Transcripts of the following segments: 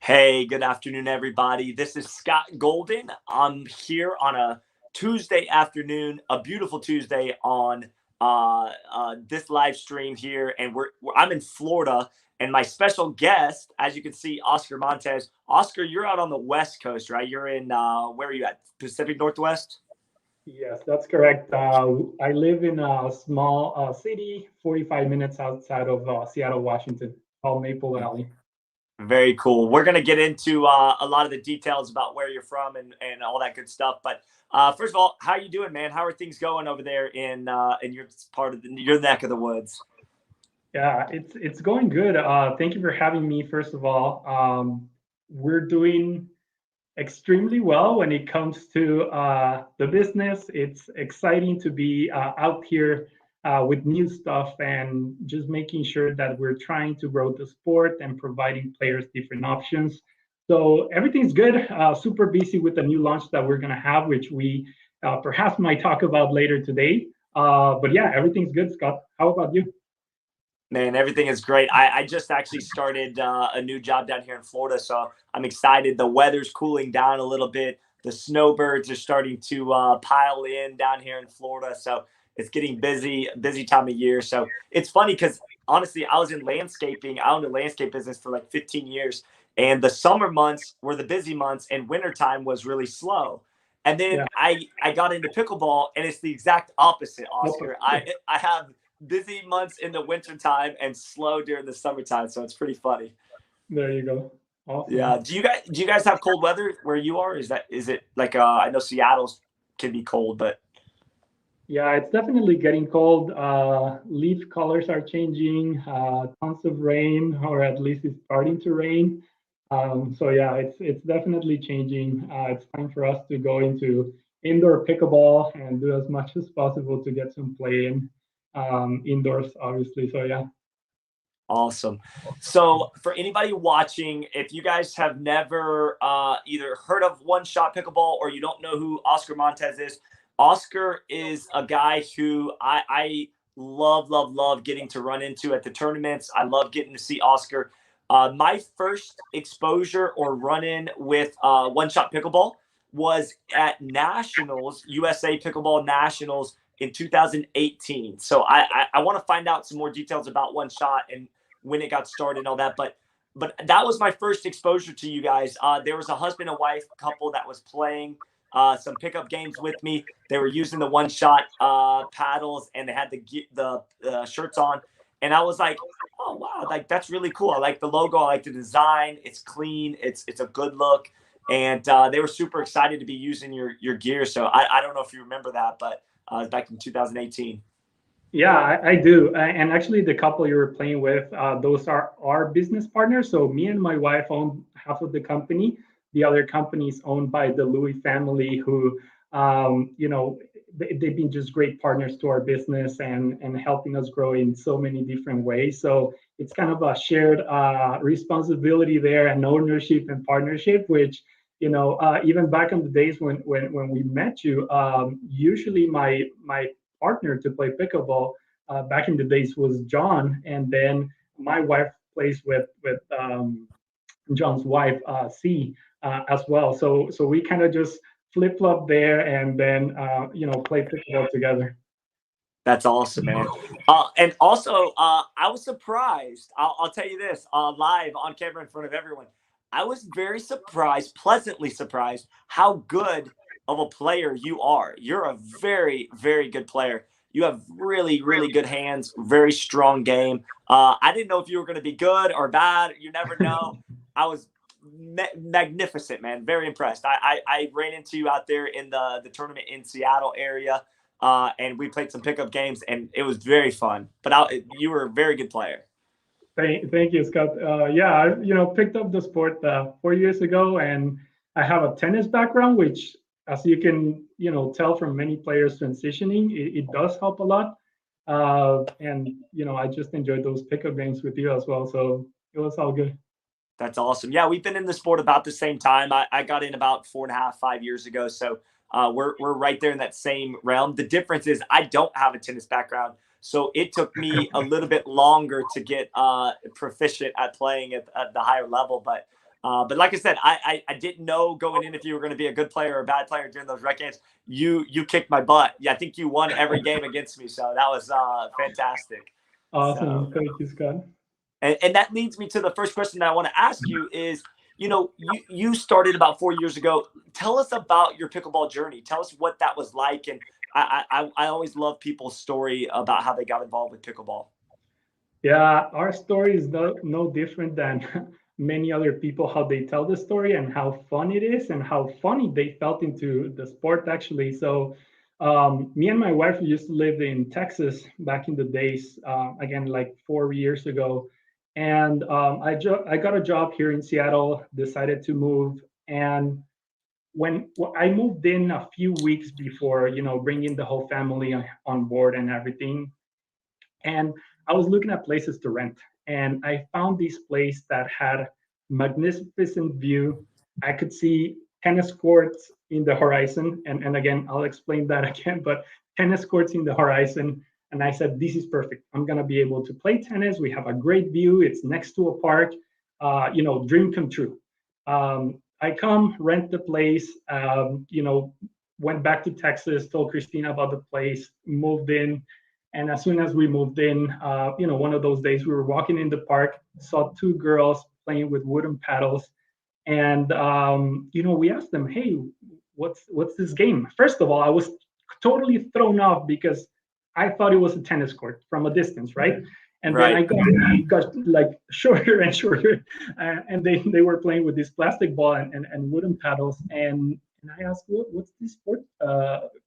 Hey, good afternoon, everybody. This is Scott Golden. I'm here on a Tuesday afternoon, a beautiful Tuesday on this live stream here, and I'm in Florida, and my special guest, as you can see, Oscar Montes. Oscar, you're out on the West Coast, right? You're in where are you at? Pacific Northwest. Yes, that's correct. I live in a small city, 45 minutes outside of Seattle, Washington, called Maple Valley. Very cool. We're gonna get into a lot of the details about where you're from and all that good stuff. But first of all, how you doing, man? How are things going over there in your part of your neck of the woods? Yeah, it's going good. Thank you for having me. First of all, we're doing extremely well when it comes to the business. It's exciting to be out here with new stuff and just making sure that we're trying to grow the sport and providing players different options. So everything's good. Super busy with the new launch that we're going to have, which we perhaps might talk about later today. But yeah, everything's good, Scott. How about you? Man, everything is great. I just actually started a new job down here in Florida, so I'm excited. The weather's cooling down a little bit. The snowbirds are starting to pile in down here in Florida, so it's getting busy time of year. So it's funny because honestly, I was in landscaping. I owned a landscape business for like 15 years, and the summer months were the busy months, and wintertime was really slow. And then Yeah. I got into pickleball, and it's the exact opposite, Oscar. Yeah. I have busy months in the wintertime and slow during the summertime. So it's pretty funny. There you go. Yeah. Awesome. Do you guys have cold weather where you are? Is it like I know Seattle's can be cold, but Yeah, it's definitely getting cold. Leaf colors are changing, tons of rain, or at least it's starting to rain. So yeah, it's definitely changing. It's time for us to go into indoor pickleball and do as much as possible to get some play in indoors, obviously. So yeah. awesome. So for anybody watching, if you guys have never either heard of One Shot Pickleball or you don't know who Oscar Montes is, Oscar is a guy who I love getting to run into at the tournaments. I love getting to see Oscar. My first exposure or run in with One Shot Pickleball was at Nationals, USA Pickleball Nationals in 2018. So I want to find out some more details about One Shot and when it got started and all that. But that was my first exposure to you guys. There was a husband and wife couple that was playing some pickup games with me. They were using the One Shot paddles and they had the shirts on, and I was like, oh wow, like that's really cool. I like the logo. I like the design. It's clean. It's a good look, and they were super excited to be using your gear. So I don't know if you remember that, but back in 2018. Yeah, I do. And actually, the couple you were playing with, those are our business partners. So me and my wife own half of the company. The other company is owned by the Louis family, who, they've been just great partners to our business and helping us grow in so many different ways. So it's kind of a shared responsibility there and ownership and partnership, which even back in the days when we met you, usually my partner to play pickleball back in the days was John, and then my wife plays with John's wife C as well. So we kind of just flip flop there, and then play pickleball together. That's awesome, man. And also, I was surprised. I'll tell you this live on camera in front of everyone. I was very surprised, pleasantly surprised, how good of a player you are. You're a very good player. You have really good hands, very strong game. I didn't know if you were going to be good or bad. You never know. I was magnificent, man. Very impressed. I ran into you out there in the tournament in Seattle area. And we played some pickup games, and it was very fun. But you were a very good player. Thank you, Scott. Yeah, I picked up the sport 4 years ago, and I have a tennis background, which, as you can tell from many players transitioning, it does help a lot. And I just enjoyed those pickup games with you as well, so it was all good. That's awesome. Yeah, we've been in the sport about the same time. I got in about 4.5, 5 years ago. So we're right there in that same realm. The difference is I don't have a tennis background. So it took me a little bit longer to get proficient at playing at the higher level. But But like I said, I didn't know going in if you were going to be a good player or a bad player during those rec games. You kicked my butt. Yeah, I think you won every game against me. So that was fantastic. Awesome. So, Thank you, Scott. and that leads me to the first question that I want to ask you is, you started about 4 years ago. Tell us about your pickleball journey. Tell us what that was like. And I always love people's story about how they got involved with pickleball. Yeah, our story is no different than many other people, how they tell the story and how fun it is and how funny they felt into the sport, actually. So, me and my wife used to live in Texas back in the days, again, like 4 years ago. And I got a job here in Seattle, decided to move. And when I moved in a few weeks before, bringing the whole family on board and everything, and I was looking at places to rent, and I found this place that had magnificent view. I could see tennis courts in the horizon, and again, I'll explain that again, but tennis courts in the horizon. And I said, this is perfect. I'm gonna be able to play tennis. We have a great view. It's next to a park. Dream come true. I come rent the place. Went back to Texas, told Christina about the place, moved in, and as soon as we moved in, one of those days we were walking in the park, saw two girls playing with wooden paddles, and we asked them, "Hey, what's this game?" First of all, I was totally thrown off because I thought it was a tennis court from a distance, right? And then Right. I got like shorter and shorter, and they were playing with this plastic ball and wooden paddles, and I asked, what's this sport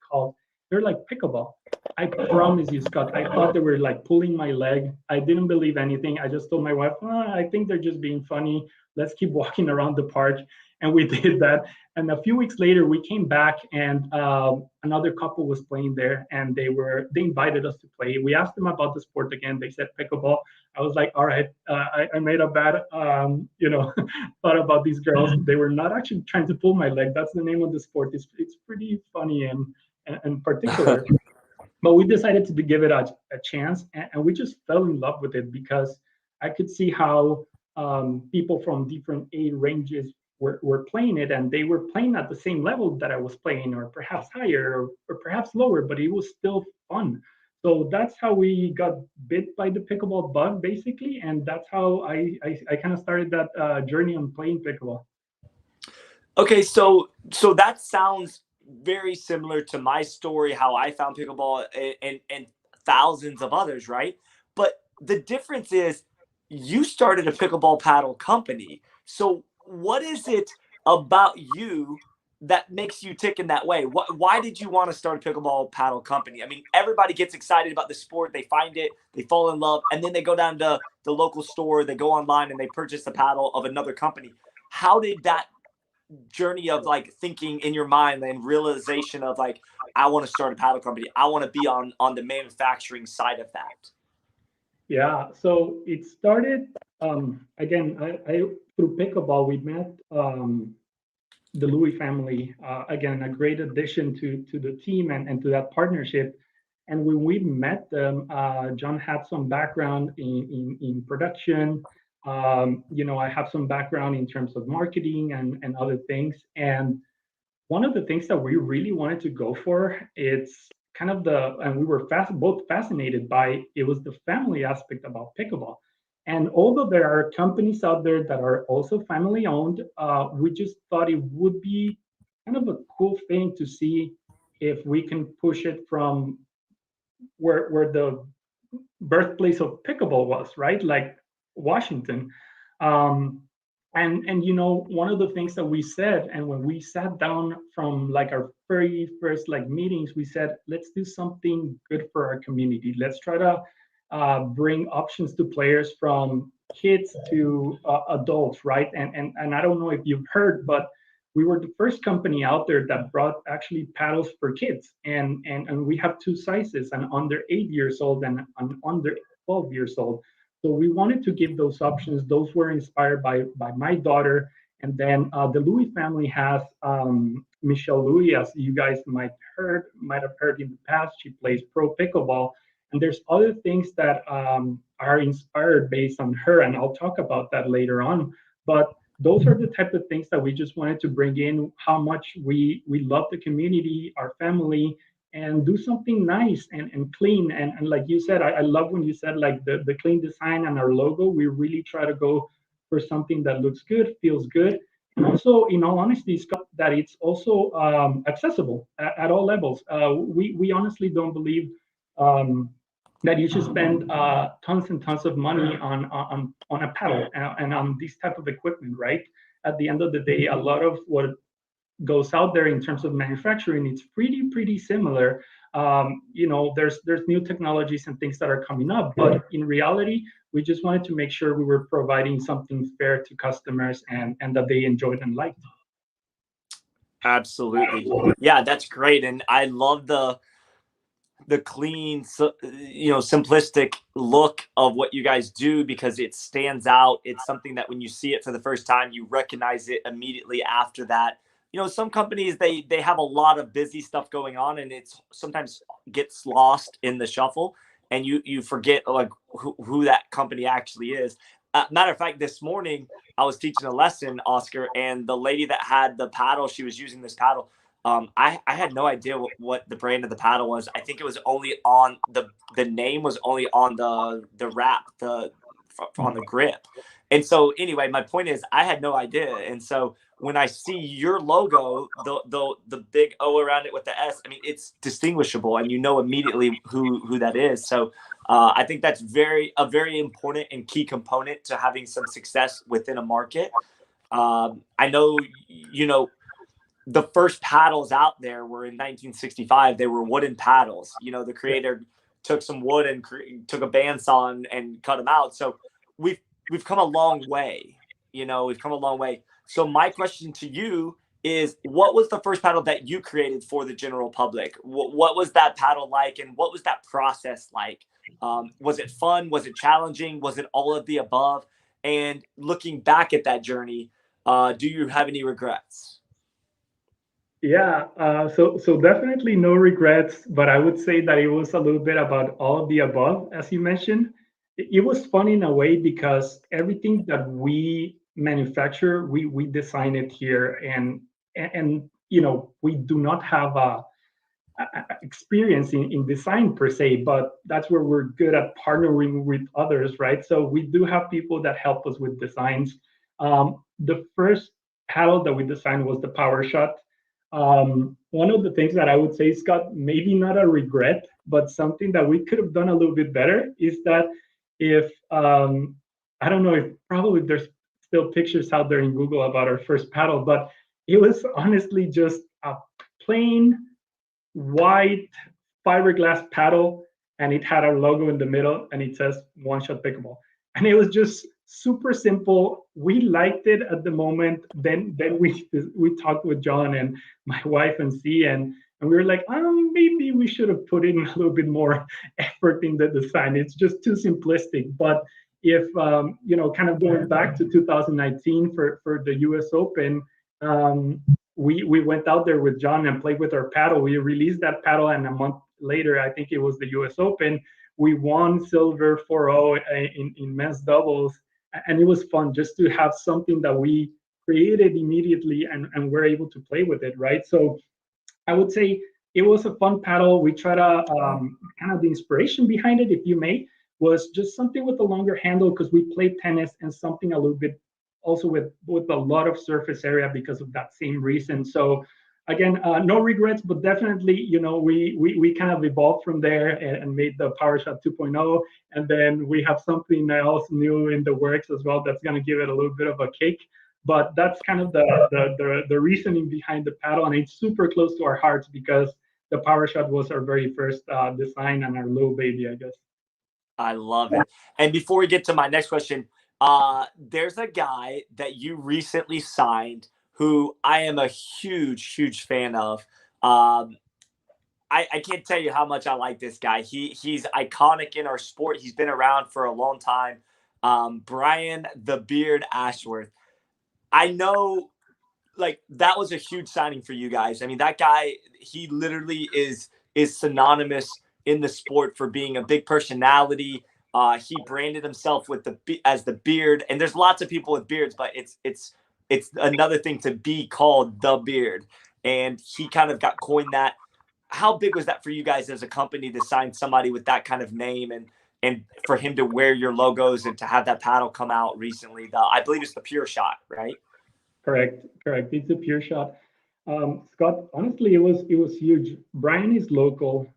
called? They're like pickleball. I promise you, Scott, I thought they were like pulling my leg. I didn't believe anything. I just told my wife, I think they're just being funny. Let's keep walking around the park. And we did that. And a few weeks later, we came back, and another couple was playing there, and they invited us to play. We asked them about the sport again. They said pickleball. I was like, all right, I made a bad, thought about these girls. They were not actually trying to pull my leg. That's the name of the sport. It's pretty funny and particular. But we decided to give it a chance, and we just fell in love with it because I could see how people from different age ranges were playing it, and they were playing at the same level that I was playing, or perhaps higher, or perhaps lower, but it was still fun. So that's how we got bit by the pickleball bug, basically, and that's how I kind of started that journey on playing pickleball. Okay, so that sounds very similar to my story, how I found pickleball, and thousands of others, right? But the difference is you started a pickleball paddle company. So what is it about you that makes you tick in that way? Why did you want to start a pickleball paddle company? I mean, everybody gets excited about the sport, they find it, they fall in love, and then they go down to the local store, they go online and they purchase a paddle of another company. How did that journey of like thinking in your mind and realization of like, I want to start a paddle company, I want to be on the manufacturing side of that? Yeah, so it started again. I through pickleball we met the Louis family. Again, a great addition to the team and to that partnership. And when we met them, John had some background in production. I have some background in terms of marketing and other things. And one of the things that we really wanted to go for, it's kind of and we were both fascinated by, it was the family aspect about pickleball. And although there are companies out there that are also family owned, we just thought it would be kind of a cool thing to see if we can push it from where the birthplace of pickleball was, right? Like Washington. Um, and one of the things that we said, and when we sat down from like our very first like meetings, we said, let's do something good for our community. Let's try to bring options to players from kids to adults, right? And I don't know if you've heard, but we were the first company out there that brought actually paddles for kids, and we have two sizes: an under 8 years old and an under 12 years old. So we wanted to give those options. Those were inspired by my daughter. And then the Louis family has Michelle Louis, as you guys might have heard in the past. She plays pro pickleball, and there's other things that are inspired based on her, and I'll talk about that later on. But those are the type of things that we just wanted to bring in, how much we love the community, our family, and do something nice and clean. And like you said, I love when you said like the clean design and our logo. We really try to go for something that looks good, feels good, and also, in all honesty, Scott, that it's also accessible at all levels. We honestly don't believe um, that you should spend tons and tons of money on a paddle and on this type of equipment, right? At the end of the day, a lot of what goes out there in terms of manufacturing, it's pretty similar. There's new technologies and things that are coming up, but in reality, we just wanted to make sure we were providing something fair to customers and that they enjoyed and liked. Absolutely. Yeah, that's great. And I love the clean, simplistic look of what you guys do because it stands out. It's something that when you see it for the first time, you recognize it immediately after that. Some companies, they have a lot of busy stuff going on, and it's sometimes gets lost in the shuffle, and you forget like who that company actually is. Matter of fact, this morning I was teaching a lesson, Oscar, and the lady that had the paddle, she was using this paddle. I had no idea what the brand of the paddle was. I think it was only on the name was only on the wrap, on the grip. And so anyway, my point is I had no idea. And so when I see your logo, the big O around it with the S, I mean, it's distinguishable and you know immediately who that is. So I think that's a very important and key component to having some success within a market. I know, the first paddles out there were in 1965. They were wooden paddles. The creator took some wood and took a bandsaw and cut them out. So we've come a long way. We've come a long way. So my question to you is, what was the first paddle that you created for the general public? What was that paddle like, and what was that process like? Was it fun? Was it challenging? Was it all of the above? And looking back at that journey, do you have any regrets? Yeah, so definitely no regrets, but I would say that it was a little bit about all of the above, as you mentioned. It was fun in a way because everything that we manufacture, we design it here, and we do not have a experience in design per se, but that's where we're good at partnering with others, right? So we do have people that help us with designs. The first paddle that we designed was the Power Shot. One of the things that I would say, Scott, maybe not a regret, but something that we could have done a little bit better is that if I don't know if probably there's still pictures out there in Google about our first paddle, but it was honestly just a plain white fiberglass paddle, and it had our logo in the middle, and it says One Shot Pickleball. And it was just super simple. We liked it at the moment. Then we talked with John and my wife and C, and we were like, maybe we should have put in a little bit more effort in the design. It's just too simplistic. But if kind of going back to 2019 for the U.S. Open, we went out there with John and played with our paddle. We released that paddle, and a month later, I think it was the U.S. Open, we won silver 4-0 in men's doubles, and it was fun just to have something that we created immediately and we're able to play with it, right? So I would say it was a fun paddle. We try to kind of the inspiration behind it, if you may, was just something with a longer handle because we played tennis, and something a little bit also with a lot of surface area because of that same reason. So again, no regrets, but definitely, we kind of evolved from there and made the PowerShot 2.0, and then we have something else new in the works as well that's going to give it a little bit of a kick. But that's kind of the reasoning behind the paddle, and it's super close to our hearts because the PowerShot was our very first design and our little baby, I guess. I love it. And before we get to my next question, there's a guy that you recently signed who I am a huge fan of. I can't tell you how much I like this guy. He's iconic in our sport. He's been around for a long time. Brian the Beard Ashworth. I know, like, that was a huge signing for you guys. I mean, that guy, he literally is synonymous in the sport for being a big personality. He branded himself as the beard, and there's lots of people with beards, but it's it's another thing to be called the Beard. And he kind of got coined that. How big was that for you guys as a company to sign somebody with that kind of name, and for him to wear your logos and to have that paddle come out recently? I believe it's the Pure Shot, right? Correct, correct. It's a Pure Shot. Scott, honestly, it was huge. Brian is local.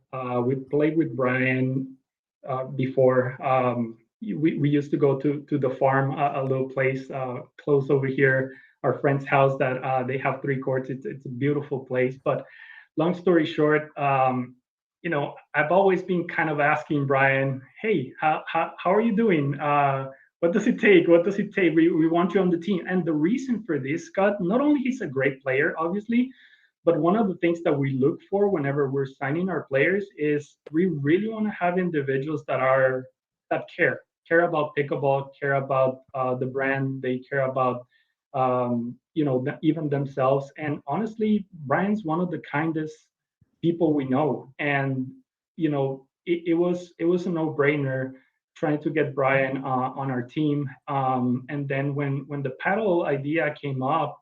We played with Brian before. We used to go to the farm, a little place close over here, our friend's house that they have 3 courts. It's a beautiful place. But long story short, I've always been kind of asking Brian, hey, how are you doing? What does it take? What does it take? We want you on the team. And the reason for this, Scott, not only he's a great player, obviously, but one of the things that we look for whenever we're signing our players is we really want to have individuals that care about pickleball, care about the brand, they care about even themselves. And honestly, Brian's one of the kindest people we know, and it was a no-brainer trying to get Brian on our team. And then when the paddle idea came up,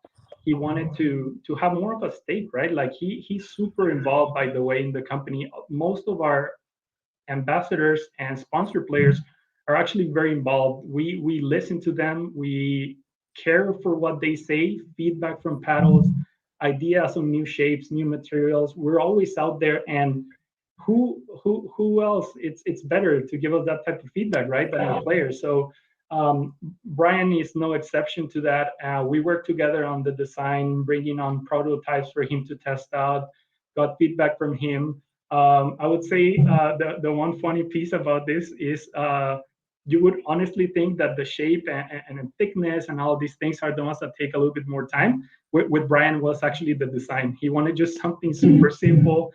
he wanted to have more of a stake, right? Like he's super involved, by the way, in the company. Most of our ambassadors and sponsor players are actually very involved. We listen to them. We care for what they say, feedback from paddles, ideas on new shapes, new materials. We're always out there, and who else? It's better to give us that type of feedback, right, than our players. So Brian is no exception to that. We work together on the design, bringing on prototypes for him to test out. Got feedback from him. I would say the one funny piece about this is you would honestly think that the shape and thickness and all these things are the ones that take a little bit more time. With Brian was actually the design. He wanted just something super simple.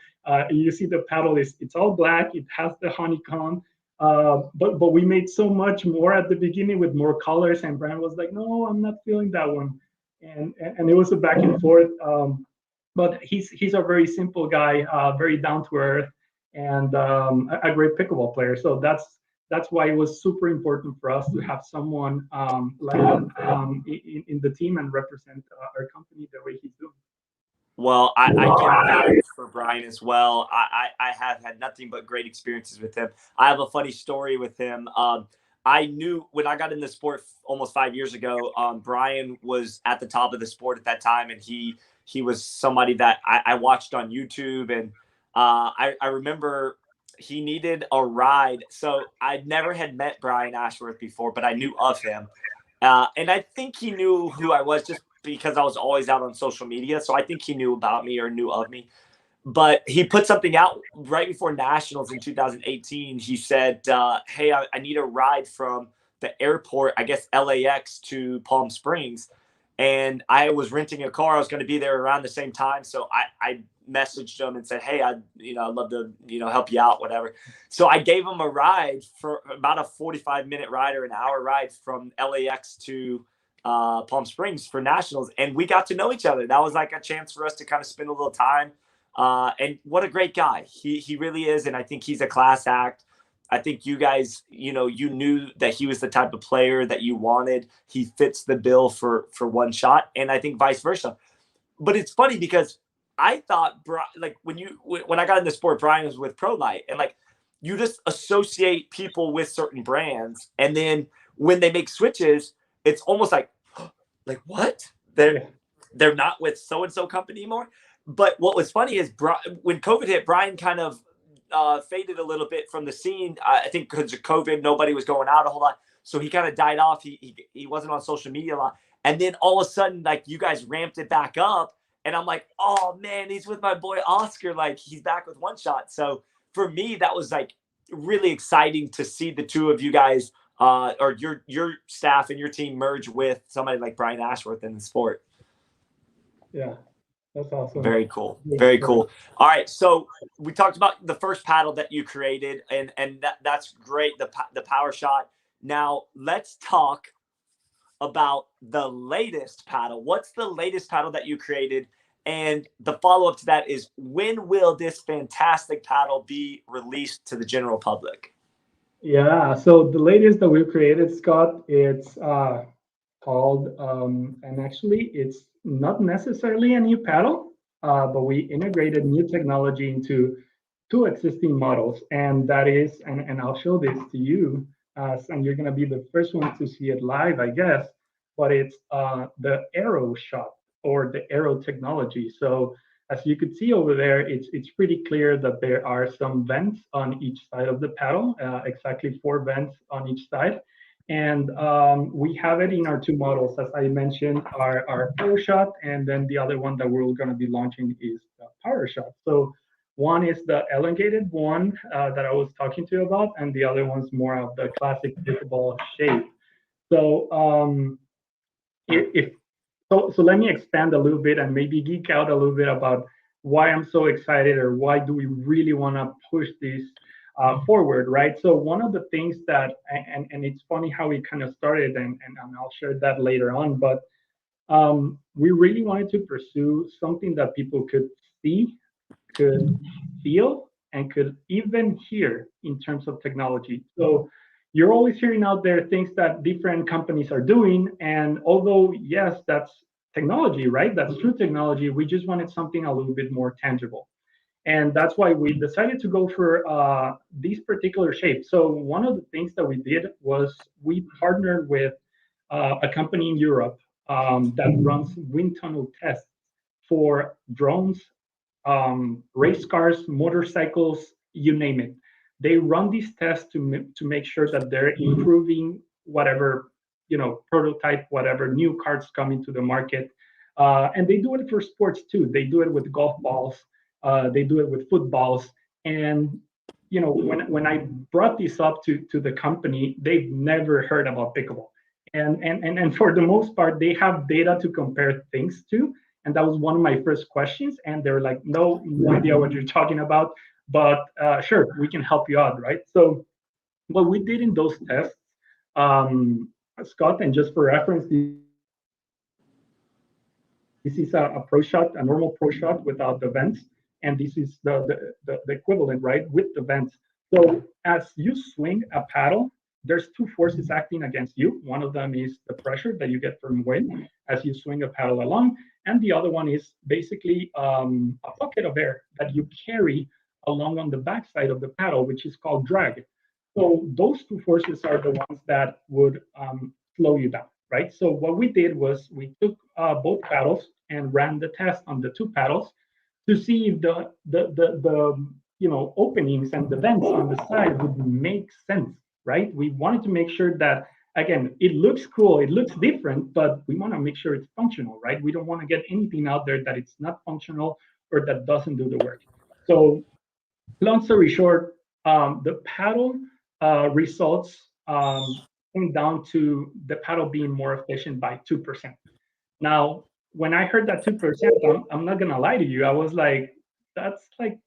You see the paddle it's all black. It has the honeycomb. But we made so much more at the beginning with more colors, and Brian was like, "No, I'm not feeling that one," and it was a back and forth. But he's a very simple guy, very down to earth, and a great pickleball player. So that's why it was super important for us to have someone like him in the team and represent our company the way he's doing. Well, I can vouch for Brian as well. I have had nothing but great experiences with him. I have a funny story with him. I knew when I got in the sport almost 5 years ago, Brian was at the top of the sport at that time, and he was somebody that I watched on YouTube, and I remember he needed a ride. So I never had met Brian Ashworth before, but I knew of him. And I think he knew who I was just because I was always out on social media. So I think he knew about me or knew of me. But he put something out right before Nationals in 2018. He said, hey, I need a ride from the airport, I guess LAX to Palm Springs. And I was renting a car. I was going to be there around the same time. So I messaged him and said, hey, I'd love to, help you out, whatever. So I gave him a ride for about a 45-minute ride or an hour ride from LAX to Palm Springs for Nationals. And we got to know each other. That was like a chance for us to kind of spend a little time. And what a great guy. He really is. And I think he's a class act. I think you guys, you knew that he was the type of player that you wanted. He fits the bill for One Shot, and I think vice versa. But it's funny because I thought, like when I got in the sport, Brian was with ProLite, and like you just associate people with certain brands, and then when they make switches, it's almost like what? They're not with so and so company anymore. But what was funny is when COVID hit, Brian kind of faded a little bit from the scene. I think because of COVID, nobody was going out a whole lot. So he kind of died off. He wasn't on social media a lot. And then all of a sudden, like you guys ramped it back up. And I'm like, oh man, he's with my boy Oscar. Like he's back with One Shot. So for me, that was like really exciting to see the two of you guys or your staff and your team merge with somebody like Brian Ashworth in the sport. Yeah. That's awesome. Very cool. Very cool. All right. So we talked about the first paddle that you created, and that's great. The Power Shot. Now let's talk about the latest paddle. What's the latest paddle that you created? And the follow-up to that is, when will this fantastic paddle be released to the general public? Yeah. So the latest that we've created, Scott, it's called, and actually it's not necessarily a new paddle, but we integrated new technology into two existing models, and that is, and I'll show this to you, and you're going to be the first one to see it live, I guess, but it's the Arrow shot or the Arrow technology. So as you could see over there, it's pretty clear that there are some vents on each side of the paddle, exactly four vents on each side. And we have it in our two models, as I mentioned, our Pro Shot, and then the other one that we're going to be launching is the Power Shot. So one is the elongated one that I was talking to you about, and the other one's more of the classic pickleball shape. So if so let me expand a little bit and maybe geek out a little bit about why I'm so excited or why do we really want to push this forward, right? So one of the things that, and it's funny how we kind of started, and I'll share that later on, but we really wanted to pursue something that people could see, could feel, and could even hear in terms of technology. So you're always hearing out there things that different companies are doing. And although, yes, that's technology, right? That's true technology. We just wanted something a little bit more tangible. And that's why we decided to go for these particular shapes. So one of the things that we did was we partnered with a company in Europe that runs wind tunnel tests for drones, race cars, motorcycles, you name it. They run these tests to make sure that they're improving whatever, prototype, whatever new cards come into the market. And they do it for sports too. They do it with golf balls. They do it with footballs. And when I brought this up to the company, they've never heard about pickleball. And for the most part, they have data to compare things to, and that was one of my first questions. And they were like, no idea what you're talking about, but sure, we can help you out, right? So what we did in those tests, Scott, and just for reference, this is a pro shot, a normal pro shot without the vents, and this is the equivalent, right, with the vents. So as you swing a paddle, there's two forces acting against you. One of them is the pressure that you get from wind as you swing a paddle along, and the other one is basically a pocket of air that you carry along on the backside of the paddle, which is called drag. So those two forces are the ones that would slow you down, right? So what we did was we took both paddles and ran the test on the two paddles to see if the openings and the vents on the side would make sense, right? We wanted to make sure that, again, it looks cool, it looks different, but we want to make sure it's functional, right? We don't want to get anything out there that it's not functional or that doesn't do the work. So long story short, the paddle results came down to the paddle being more efficient by 2%. Now, when I heard that 2%, I'm not gonna lie to you, I was like, that's like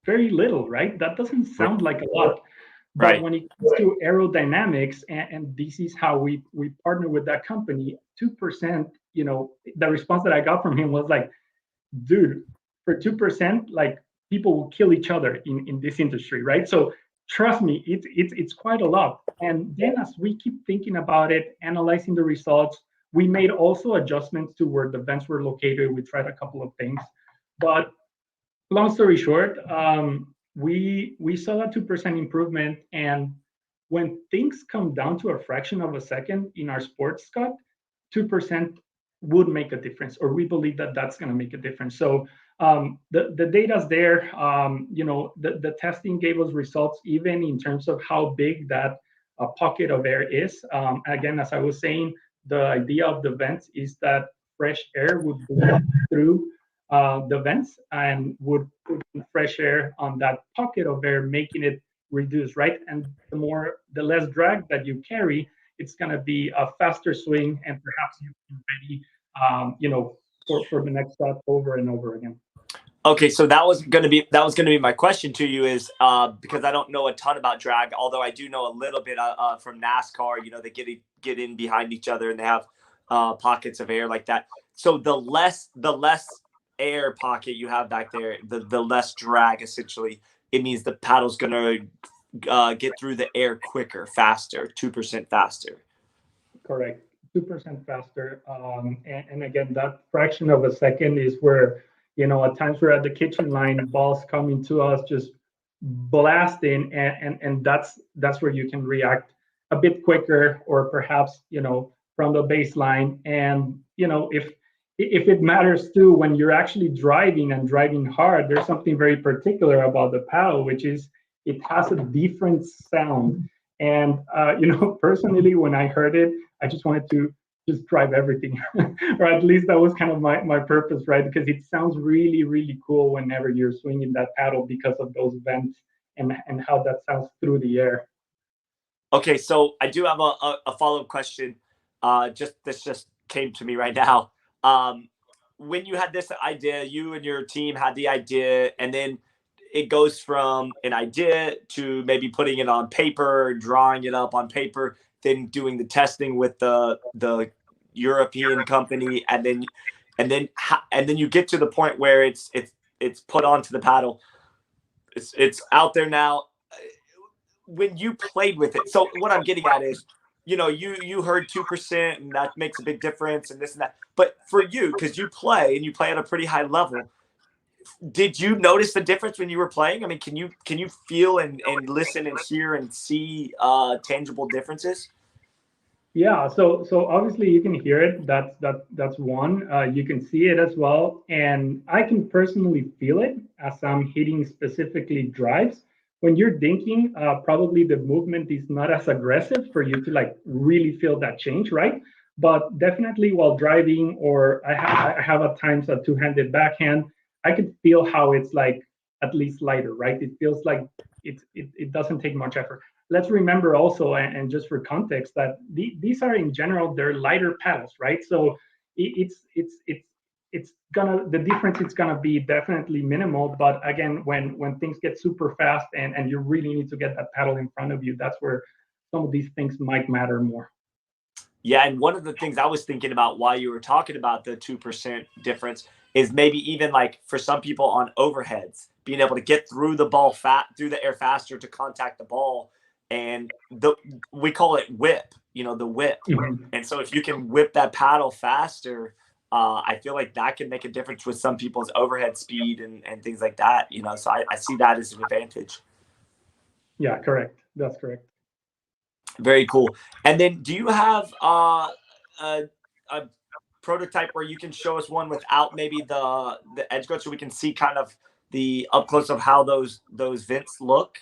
very little, right? That doesn't sound like a lot. But Right. when it comes to aerodynamics, and this is how we partner with that company, 2%, the response that I got from him was like, dude, for 2%, like people will kill each other in this industry, right? So trust me, it's quite a lot. And then as we keep thinking about it, analyzing the results, we made also adjustments to where the vents were located. We tried a couple of things, but long story short, we saw that 2% improvement. And when things come down to a fraction of a second in our sports, Scott, 2% would make a difference, or we believe that that's going to make a difference. So the data's there. The testing gave us results even in terms of how big that pocket of air is. Again, as I was saying, the idea of the vents is that fresh air would blow through the vents and would put fresh air on that pocket of air, making it reduce, right? And the less drag that you carry, it's going to be a faster swing, and perhaps you can ready, for the next shot over and over again. Okay, so that was gonna be my question to you is because I don't know a ton about drag, although I do know a little bit from NASCAR. They get in behind each other and they have pockets of air like that. So the less air pocket you have back there, the less drag essentially. It means the paddle's gonna get through the air quicker, faster, 2% faster. Correct. 2% faster. And again, that fraction of a second is where, at times we're at the kitchen line, balls coming to us just blasting, and that's where you can react a bit quicker, or perhaps, from the baseline. And, if it matters too, when you're actually driving and driving hard, there's something very particular about the paddle, which is it has a different sound. And, personally, when I heard it, I just wanted to just drive everything, or at least that was kind of my purpose, right? Because it sounds really, really cool whenever you're swinging that paddle because of those vents and how that sounds through the air. Okay, so I do have a follow-up question. This just came to me right now. When you had this idea, you and your team had the idea, and then it goes from an idea to maybe putting it on paper, drawing it up on paper, then doing the testing with the European company, and then you get to the point where it's put onto the paddle. It's out there now. When you played with it, so what I'm getting at is, you heard 2%, and that makes a big difference, and this and that. But for you, because you play at a pretty high level, did you notice the difference when you were playing? I mean, can you feel and listen and hear and see tangible differences? Yeah, so obviously you can hear it. That's one. You can see it as well, and I can personally feel it as I'm hitting specifically drives. When you're dinking, probably the movement is not as aggressive for you to like really feel that change, right? But definitely while driving, or I have at times a two-handed backhand, I could feel how it's like at least lighter, right? It feels like it doesn't take much effort. Let's remember also, and just for context, that these are in general, they're lighter paddles, right? So it's gonna, the difference is gonna be definitely minimal. But again, when things get super fast and you really need to get that paddle in front of you, that's where some of these things might matter more. Yeah, and one of the things I was thinking about while you were talking about the 2% difference is maybe even like for some people on overheads, being able to get through the ball through the air faster to contact the ball, and we call it whip, the whip. Mhm. And so if you can whip that paddle faster, I feel like that can make a difference with some people's overhead speed and things like that. So I see that as an advantage. Yeah, correct. That's correct. Very cool. And then do you have a, a prototype where you can show us one without maybe the edge guard, so we can see kind of the up close of how those vents look?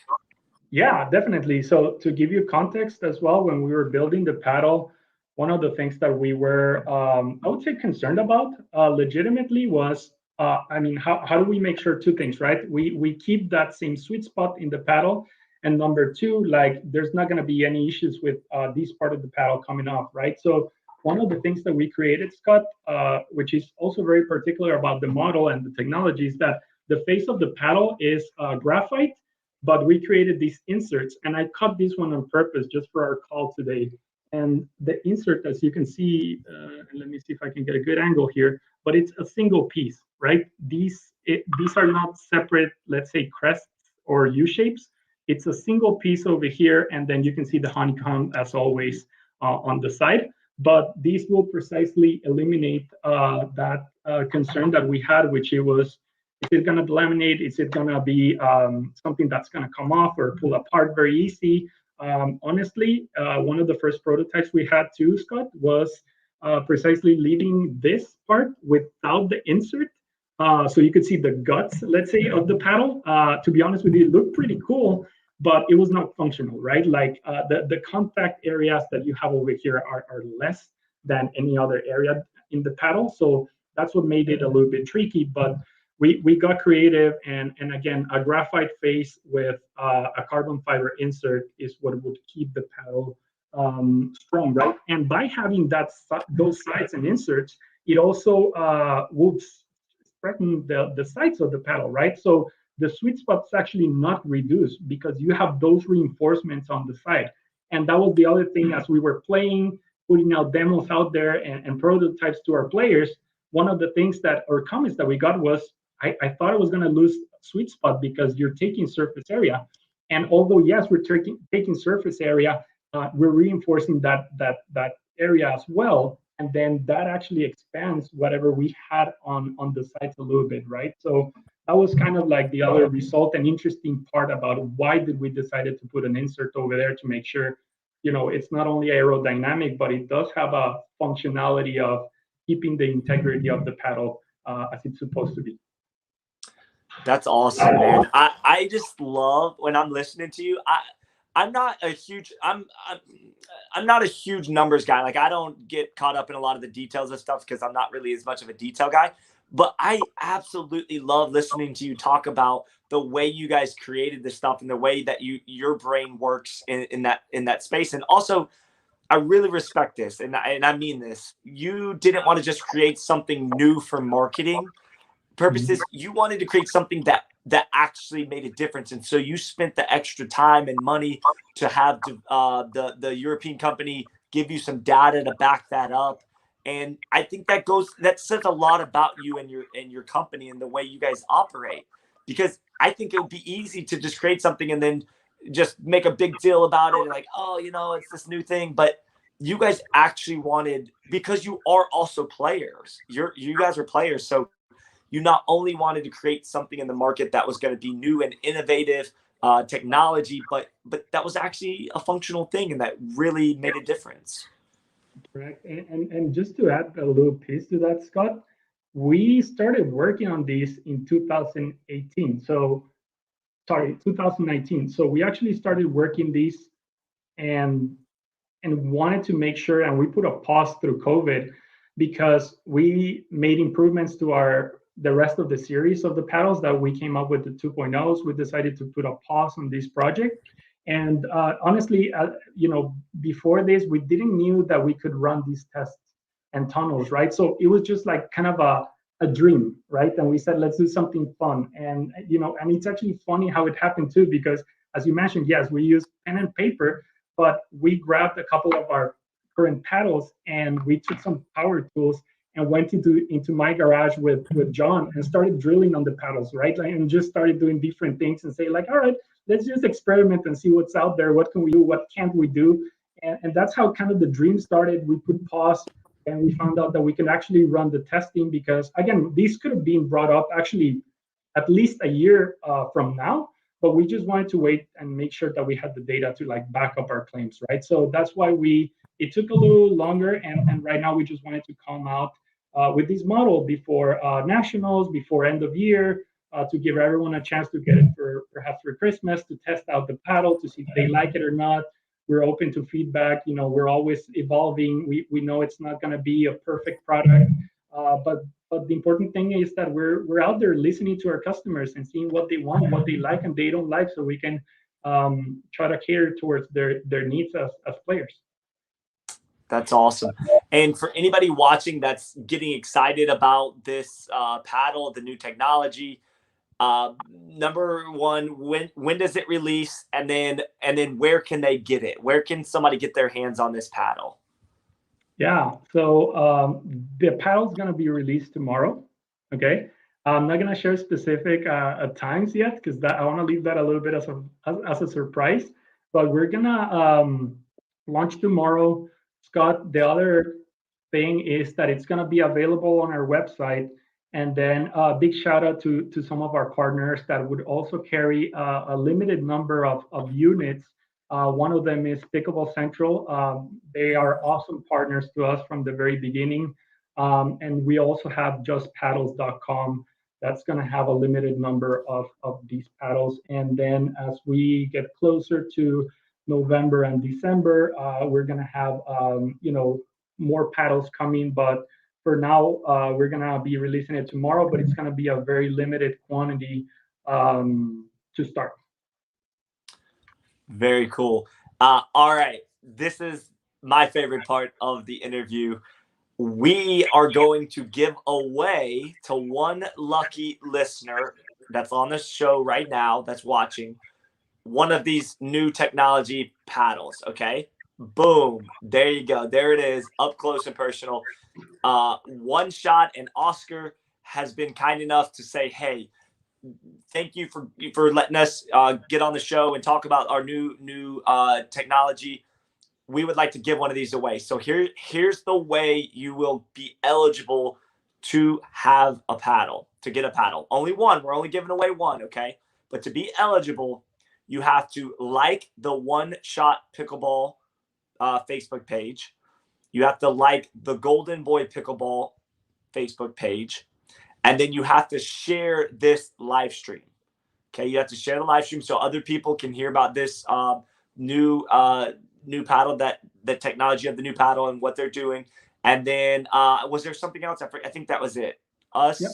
Yeah, definitely. So to give you context as well, when we were building the paddle, one of the things that we were, I would say, concerned about legitimately was, I mean, how do we make sure two things, right? We keep that same sweet spot in the paddle, and number two, like, there's not going to be any issues with this part of the paddle coming off, right? So one of the things that we created, Scott, which is also very particular about the model and the technology, is that the face of the paddle is graphite, but we created these inserts, and I cut this one on purpose just for our call today. And the insert, as you can see, let me see if I can get a good angle here, but it's a single piece, right? These are not separate, let's say, crests or U-shapes. It's a single piece over here, and then you can see the honeycomb as always on the side. But these will precisely eliminate that concern that we had, which it was, is it going to laminate? Is it going to be something that's going to come off or pull apart very easy? Honestly, one of the first prototypes we had too, Scott, was precisely leaving this part without the insert. So you could see the guts, let's say, of the paddle. To be honest with you, it looked pretty cool, but it was not functional, right? Like the contact areas that you have over here are less than any other area in the paddle. So that's what made it a little bit tricky. But we got creative, and again, a graphite face with a carbon fiber insert is what would keep the paddle strong, right? And by having those sides and inserts, it also would strengthen the sides of the paddle, right? So the sweet spot's actually not reduced because you have those reinforcements on the side. And that was the other thing as we were playing, putting out demos out there and prototypes to our players. One of the things that, or comments that we got was, I thought I was going to lose sweet spot because you're taking surface area. And although, yes, we're taking surface area, we're reinforcing that area as well. And then that actually expands whatever we had on the sites a little bit, right? So that was kind of like the other result and interesting part about why did we decided to put an insert over there to make sure, it's not only aerodynamic, but it does have a functionality of keeping the integrity of the paddle as it's supposed to be. That's awesome, man. I just love when I'm listening to you. I'm not a huge I'm not a huge numbers guy. Like I don't get caught up in a lot of the details of stuff because I'm not really as much of a detail guy. But I absolutely love listening to you talk about the way you guys created this stuff and the way that your brain works in that space. And also, I really respect this, and I mean this. You didn't want to just create something new for marketing purposes. You wanted to create something that actually made a difference, and so you spent the extra time and money to have the European company give you some data to back that up. And I think that says a lot about you and your company and the way you guys operate, because I think it would be easy to just create something and then just make a big deal about it, like, oh, it's this new thing. But you guys actually wanted, because you are also players, you guys are players, so you not only wanted to create something in the market that was going to be new and innovative technology, but that was actually a functional thing and that really made a difference. Correct. And just to add a little piece to that, Scott, we started working on this in 2018. So, sorry, 2019. So we actually started working this and wanted to make sure, and we put a pause through COVID because we made improvements to the rest of the series of the paddles that we came up with, the 2.0s. We decided to put a pause on this project. And honestly, before this, we didn't knew that we could run these tests and tunnels, right? So it was just like kind of a dream, right? And we said, let's do something fun. And, and it's actually funny how it happened too, because as you mentioned, yes, we use pen and paper, but we grabbed a couple of our current paddles and we took some power tools and went into my garage with John and started drilling on the paddles, right? And just started doing different things and say like, all right, let's just experiment and see what's out there. What can we do? What can't we do? And that's how kind of the dream started. We put pause and we found out that we can actually run the testing because, again, these could have been brought up actually at least a year from now, but we just wanted to wait and make sure that we had the data to like back up our claims, right? So that's why it took a little longer, and right now we just wanted to come out with this model before nationals, before end of year, to give everyone a chance to get it perhaps for Christmas, to test out the paddle, to see if they like it or not. We're open to feedback. We're always evolving. We know it's not going to be a perfect product, but the important thing is that we're out there listening to our customers and seeing what they want, what they like, and they don't like, so we can try to cater towards their needs as players. That's awesome. And for anybody watching that's getting excited about this paddle, the new technology, number one, when does it release, and then where can they get it? Where can somebody get their hands on this paddle? Yeah, so the paddle is going to be released tomorrow. Okay, I'm not going to share specific times yet because I want to leave that a little bit as a surprise. But we're going to launch tomorrow. Scott, the other thing is that it's going to be available on our website. And then a big shout out to some of our partners that would also carry a limited number of units. One of them is Pickleball Central. They are awesome partners to us from the very beginning. And we also have justpaddles.com. That's going to have a limited number of these paddles. And then as we get closer to November and December, we're going to have more paddles coming. But for now, we're going to be releasing it tomorrow, but it's going to be a very limited quantity to start. Very cool. All right. This is my favorite part of the interview. We are going to give away to one lucky listener that's on the show right now, that's watching, one of these new technology paddles. Okay. Boom. There you go. There it is. Up close and personal. One Shot and Oscar has been kind enough to say, hey, thank you for letting us get on the show and talk about our new technology. we would like to give one of these away. So here's the way you will be eligible to have a paddle, to get a paddle. Only one. We're only giving away one, okay? But to be eligible, you have to like the One Shot Pickleball Facebook page. You have to like the Golden Boy Pickleball Facebook page. And then you have to share this live stream. Okay, you have to share the live stream so other people can hear about this new paddle, that the technology of the new paddle and what they're doing. And then was there something else? I think that was it. Us, Yep.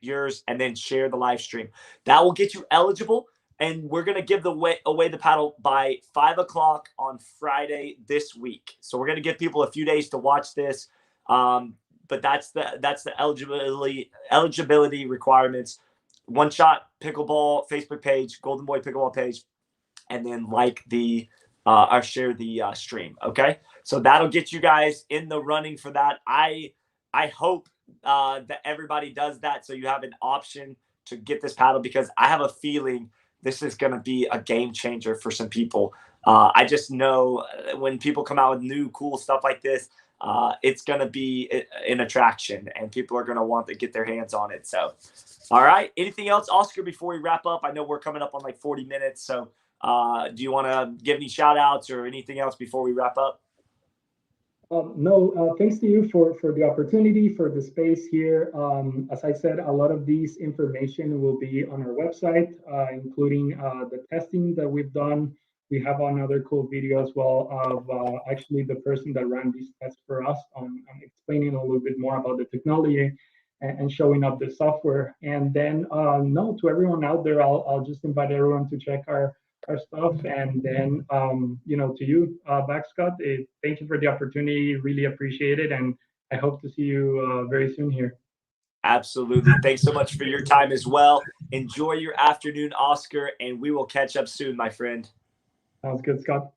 yours, and then share the live stream. That will get you eligible. And we're gonna give away the paddle by 5 o'clock on Friday this week. So we're gonna give people a few days to watch this. But that's the eligibility requirements. One Shot Pickleball Facebook page, Golden Boy Pickleball page, and then like the or share the stream. Okay, so that'll get you guys in the running for that. I hope that everybody does that, so you have an option to get this paddle, because I have a feeling this is going to be a game changer for some people. I just know when people come out with new cool stuff like this, it's going to be an attraction, and people are going to want to get their hands on it. So, all right. Anything else, Oscar, before we wrap up? I know we're coming up on like 40 minutes. So do you want to give any shout outs or anything else before we wrap up? No, thanks to you for the opportunity, for the space here. As I said, a lot of these information will be on our website, including the testing that we've done. We have another cool video as well of actually the person that ran these tests for us on explaining a little bit more about the technology and showing up the software. And then, no, to everyone out there, I'll just invite everyone to check our stuff. And then, to you, back, Scott, thank you for the opportunity. Really appreciate it. And I hope to see you very soon here. Absolutely. Thanks so much for your time as well. Enjoy your afternoon, Oscar, and we will catch up soon, my friend. Sounds good, Scott.